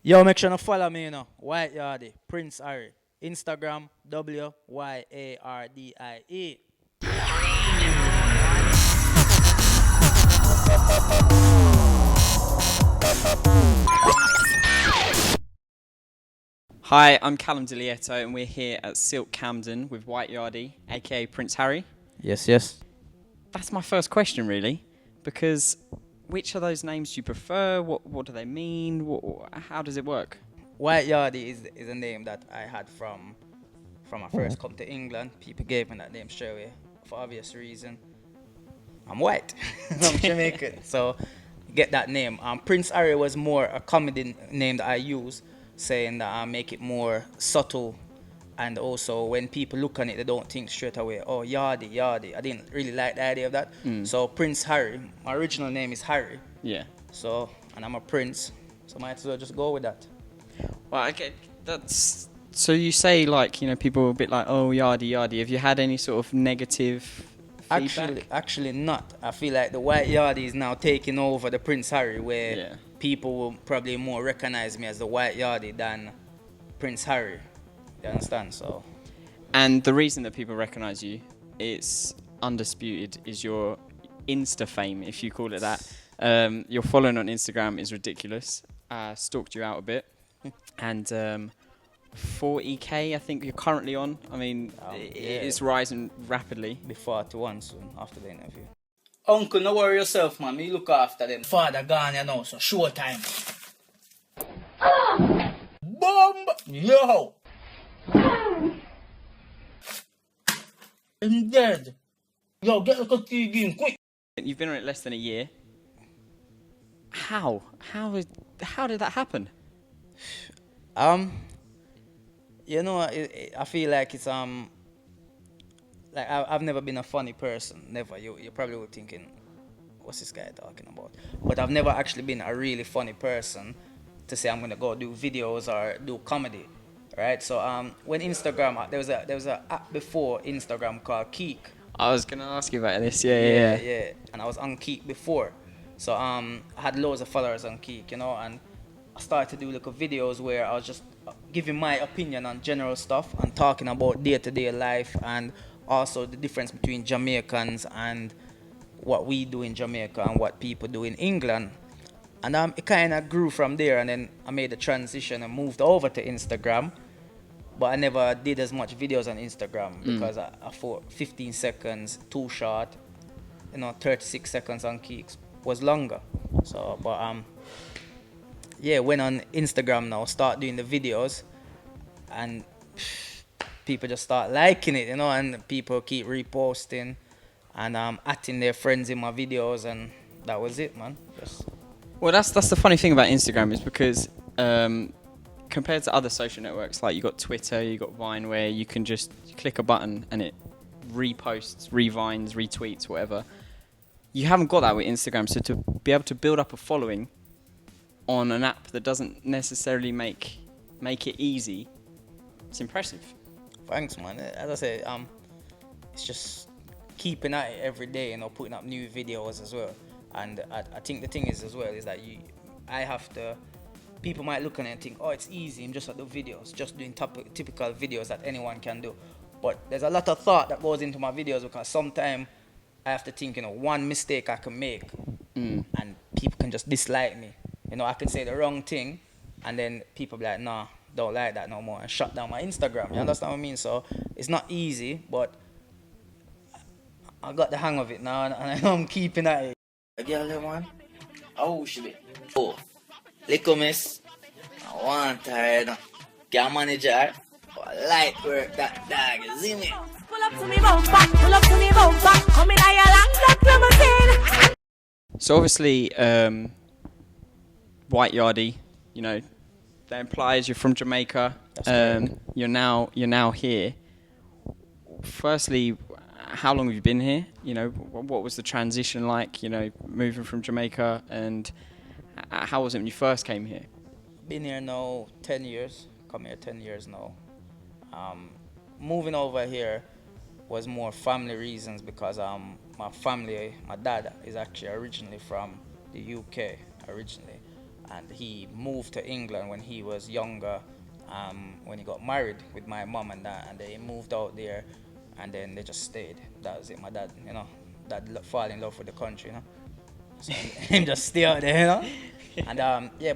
Yo, make sure to follow me, White Yardi, Prince Harry. Instagram, Yardie. Hi, I'm CALUM LIETO, and we're here at Silk Camden with White Yardi, aka Prince Harry. Yes. That's my first question, really, because which of those names do you prefer? What do they mean? How does it work? White Yardi is a name that I had from I first come to England. People gave me that name straight away for obvious reason. I'm white. I'm Jamaican. So get that name. Prince Harry was more a comedy name that I use, saying that I make it more subtle, and also when people look on it, they don't think straight away, oh, Yardie. I didn't really like the idea of that. So Prince Harry, my original name is Harry. Yeah. So, and I'm a prince, so might as well just go with that. Well, okay, that's... So you say, people are a bit like, oh, Yardie. Have you had any sort of negative feedback? Actually not. I feel like the White Yardi is now taking over the Prince Harry, where people will probably more recognize me as the White Yardi than Prince Harry. You understand? So. And the reason that people recognize you, it's undisputed, is your Insta fame, if you call it that. Your following on Instagram is ridiculous. Stalked you out a bit. And 40k, I think you're currently on. I mean, it's rising rapidly. Be 41 soon after the interview. Uncle, no worry yourself, man. Me look after them. Father gone, so show time. Bomb! Yo! I'm dead. Yo, get the TV in quick. You've been on it less than a year. How did that happen? I feel like it's like I've never been a funny person. Never. You probably were thinking, what's this guy talking about? But I've never actually been a really funny person to say I'm gonna go do videos or do comedy, right? So when Instagram, there was a app before Instagram called Keek. I was gonna ask you about this. Yeah. And I was on Keek before, so I had loads of followers on Keek, and I started to do little videos where I was just giving my opinion on general stuff and talking about day-to-day life, and also the difference between Jamaicans and what we do in Jamaica and what people do in England. And it kind of grew from there, and then I made the transition and moved over to Instagram. But I never did as much videos on Instagram because I thought 15 seconds too short. 36 seconds on Keeks was longer. So, but went on Instagram now, start doing the videos, and people just start liking it, and people keep reposting and atting their friends in my videos, and that was it, man. Well, that's the funny thing about Instagram, is because compared to other social networks, like you got Twitter, you got Vine, where you can just click a button and it reposts, revines, retweets, whatever. You haven't got that with Instagram, so to be able to build up a following on an app that doesn't necessarily make it easy, it's impressive. Thanks, man. As I say, it's just keeping at it every day, putting up new videos as well. And I think the thing is as well is that people might look at it and think, oh, it's easy, I'm just at the videos, just doing typical videos that anyone can do. But there's a lot of thought that goes into my videos, because sometimes I have to think, one mistake I can make, and people can just dislike me. I can say the wrong thing, and then people be like, nah, don't like that no more, and shut down my Instagram. You understand what I mean? So it's not easy, but I got the hang of it now, and I'm keeping at it. Girl, man. Oh, she be. Oh, little miss. I want her. Can't manage her. Light work that dog, you see me? Pull up to me bumper, come in your long black limousine. So obviously, White Yardi, that implies you're from Jamaica. You're now here. Firstly, how long have you been here? What was the transition like? Moving from Jamaica, and how was it when you first came here? Been here now 10 years. Come here 10 years now. Moving over here was more family reasons, because my dad is actually originally from the UK originally, and he moved to England when he was younger, when he got married with my mom and that, and they moved out there, and then they just stayed. That was it. My dad, fall in love with the country, So him just stay out there, And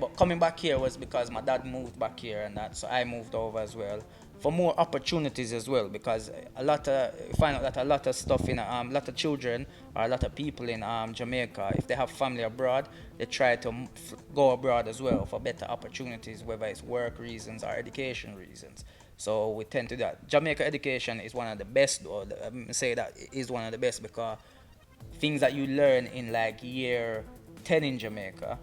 but coming back here was because my dad moved back here and that, so I moved over as well for more opportunities as well, because you find out that a lot of stuff in a lot of children or a lot of people in Jamaica, if they have family abroad, they try to go abroad as well for better opportunities, whether it's work reasons or education reasons. So we tend to do that. Jamaica education is one of the best, or say that is one of the best, because things that you learn in like year 10 in Jamaica,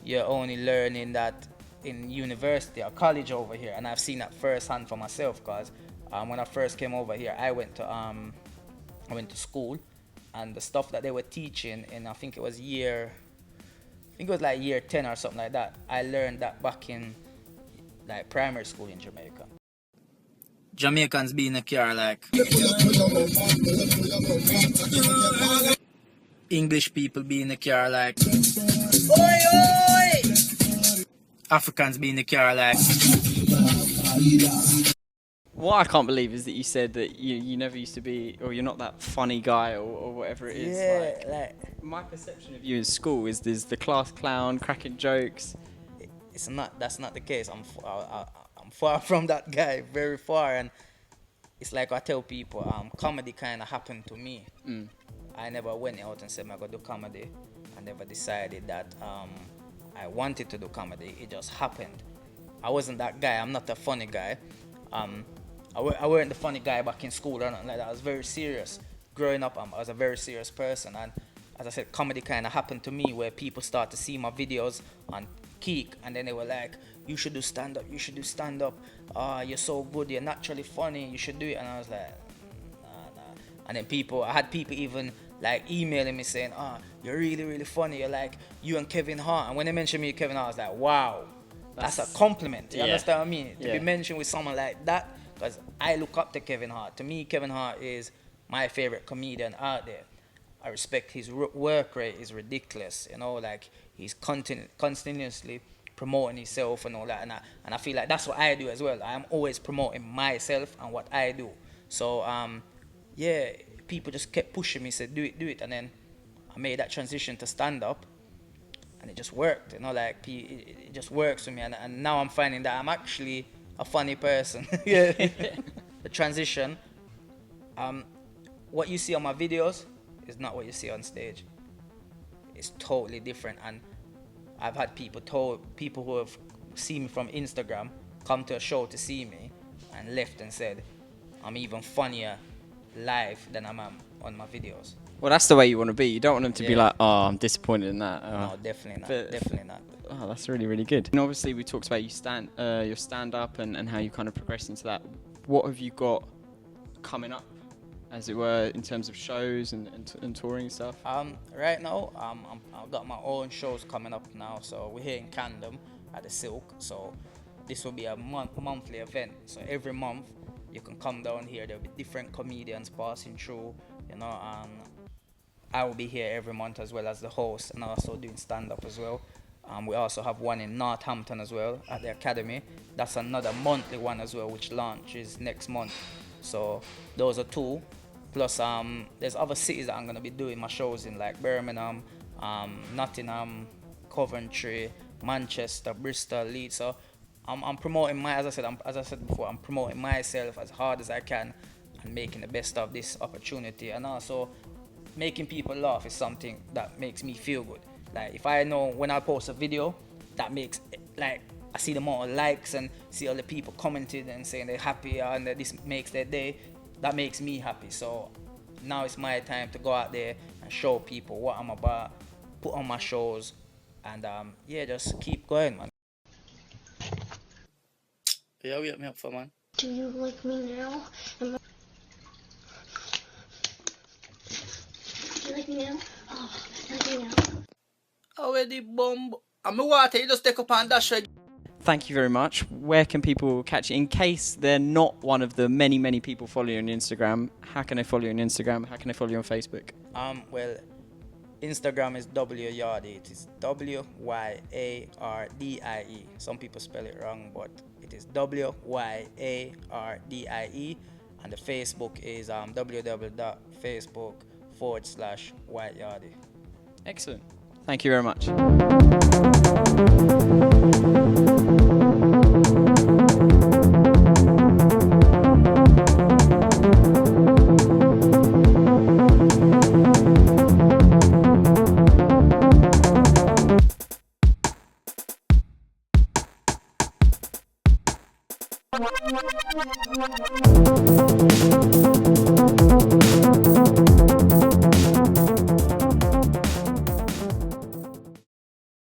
you're only learning that in university or college over here. And I've seen that firsthand for myself, because when I first came over here, I went to school, and the stuff that they were teaching in, I think it was year 10 or something like that, I learned that back in like primary school in Jamaica. Jamaicans be in the car like English people be in the car like oi oi. Africans be in the car like. What I can't believe is that you said that you never used to be, or you're not that funny guy, or whatever it is. Yeah, like my perception of you in school is there's the class clown, cracking jokes. It's not. That's not the case. I'm far from that guy, very far. And it's like I tell people, comedy kind of happened to me. I never went out and said I'm gonna do comedy. I never decided that I wanted to do comedy. It just happened. I wasn't that guy. I'm not a funny guy. I weren't the funny guy back in school or nothing like that. I was very serious. Growing up, I was a very serious person. And as I said, comedy kind of happened to me, where people start to see my videos on Keek, and then they were like, you should do stand-up, you should do stand-up. You're so good, you're naturally funny, you should do it. And I was like, nah. And then I had people even like emailing me saying, you're really, really funny. You're like you and Kevin Hart. And when they mentioned me and Kevin Hart, I was like, wow, that's a compliment. You understand what I mean? To be mentioned with someone like that, because I look up to Kevin Hart. To me, Kevin Hart is my favorite comedian out there. I respect his work rate is ridiculous. Like he's continuously promoting himself and all that. And I feel like that's what I do as well. I'm always promoting myself and what I do. So, people just kept pushing me, said, do it. And then I made that transition to stand-up. And it just worked, like it just works for me. And now I'm finding that I'm actually a funny person. The transition, what you see on my videos is not what you see on stage. It's totally different. And I've had people who have seen me from Instagram come to a show to see me and left and said, I'm even funnier live than I am on my videos. Well, that's the way you want to be. You don't want them to be like, oh, I'm disappointed in that. No, definitely not. Definitely not. Oh, that's really, really good. And obviously, we talked about your stand-up and how you kind of progressed into that. What have you got coming up, as it were, in terms of shows and touring and stuff? Right now, I've got my own shows coming up now. So we're here in CALUM at the Silk. So this will be a monthly event. So every month, you can come down here. There'll be different comedians passing through, I will be here every month as well as the host, and also doing stand-up as well. We also have one in Northampton as well at the Academy. That's another monthly one as well, which launches next month. So those are two. Plus, there's other cities that I'm going to be doing my shows in, like Birmingham, Nottingham, Coventry, Manchester, Bristol, Leeds. So I'm promoting as I said before, I'm promoting myself as hard as I can and making the best of this opportunity. And also, making people laugh is something that makes me feel good. Like, if I know when I post a video, that makes, like, I see the more likes and see all the people commenting and saying they're happy and that this makes their day, that makes me happy. So now it's my time to go out there and show people what I'm about, put on my shows, and just keep going, man. Yeah, wake me up for, man. Do you like me now? Do you like me now? Oh, like me now. Already bomb. I'm water, you just take up and dash it. Thank you very much. Where can people catch you? In case they're not one of the many, many people following you on Instagram, how can they follow you on Instagram? How can they follow you on Facebook? Well, Instagram is W Yardie. It is WYARDIE. Some people spell it wrong, but it is WYARDIE. And the Facebook is www.facebook.com/White Yardi. Excellent. Thank you very much.